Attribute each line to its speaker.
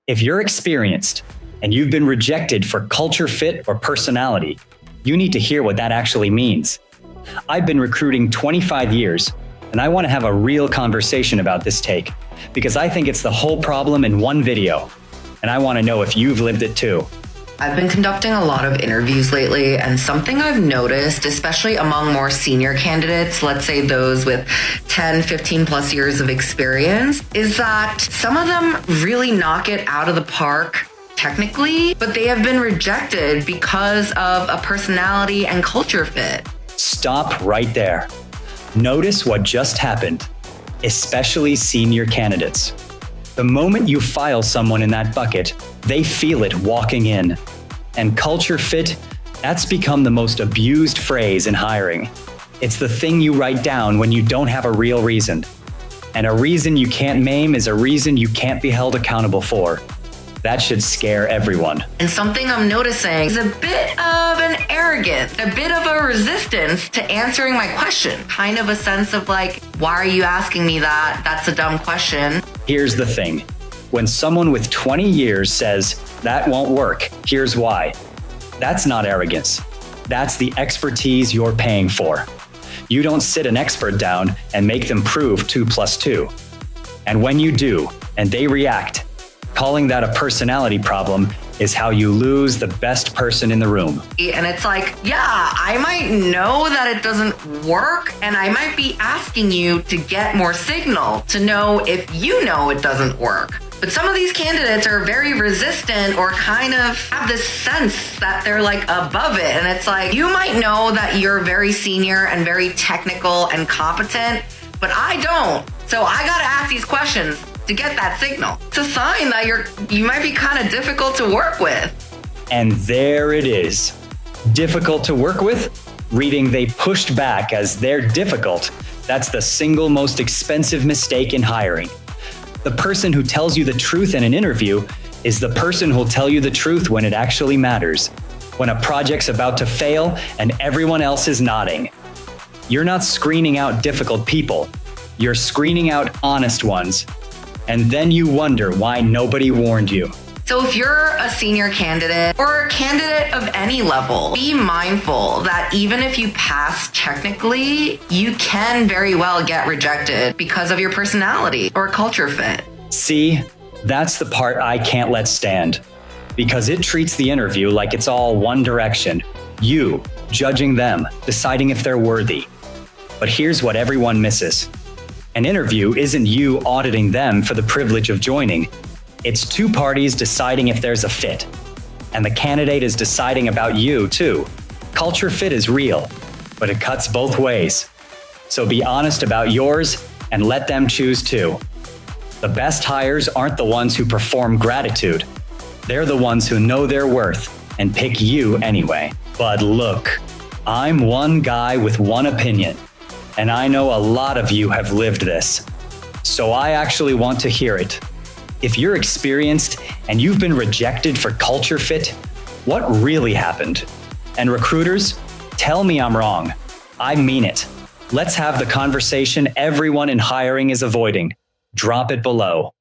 Speaker 1: If you're experienced and you've been rejected for culture fit or personality, you need to hear what that actually means. I've been recruiting 25 years, and I want to have a real conversation about this take because I think it's the whole problem in one video, and I want to know if you've lived it too.
Speaker 2: I've been conducting a lot of interviews lately, and something I've noticed, especially among more senior candidates, let's say those with 10, 15 plus years of experience, is that some of them really knock it out of the park technically, but they have been rejected because of a personality and culture fit.
Speaker 1: Stop right there. Notice what just happened, especially senior candidates. The moment you file someone in that bucket, they feel it walking in. And culture fit, that's become the most abused phrase in hiring. It's the thing you write down when you don't have a real reason. And a reason you can't name is a reason you can't be held accountable for. That should scare everyone.
Speaker 2: And something I'm noticing is a bit of an arrogance, a bit of a resistance to answering my question. Kind of a sense of like, why are you asking me that? That's a dumb question.
Speaker 1: Here's the thing. When someone with 20 years says, that won't work, here's why. That's not arrogance. That's the expertise you're paying for. You don't sit an expert down and make them prove 2 + 2. And when you do, and they react, calling that a personality problem is how you lose the best person in the room.
Speaker 2: And it's like, yeah, I might know that it doesn't work, and I might be asking you to get more signal to know if you know it doesn't work. But some of these candidates are very resistant or kind of have this sense that they're like above it. And it's like, you might know that you're very senior and very technical and competent, but I don't. So I gotta ask these questions to get that signal. It's a sign that you might be kind of difficult to work with.
Speaker 1: And there it is. Difficult to work with? Reading they pushed back as they're difficult. That's the single most expensive mistake in hiring. The person who tells you the truth in an interview is the person who'll tell you the truth when it actually matters. When a project's about to fail and everyone else is nodding. You're not screening out difficult people. You're screening out honest ones. And then you wonder why nobody warned you.
Speaker 2: So if you're a senior candidate or a candidate of any level, be mindful that even if you pass technically, you can very well get rejected because of your personality or culture fit.
Speaker 1: See, that's the part I can't let stand. Because it treats the interview like it's all one direction. You judging them, deciding if they're worthy. But here's what everyone misses. An interview isn't you auditing them for the privilege of joining. It's two parties deciding if there's a fit. And the candidate is deciding about you too. Culture fit is real, but it cuts both ways. So be honest about yours and let them choose too. The best hires aren't the ones who perform gratitude. They're the ones who know their worth and pick you anyway. But look, I'm one guy with one opinion. And I know a lot of you have lived this. So I actually want to hear it. If you're experienced and you've been rejected for culture fit, what really happened? And recruiters, tell me I'm wrong. I mean it. Let's have the conversation everyone in hiring is avoiding. Drop it below.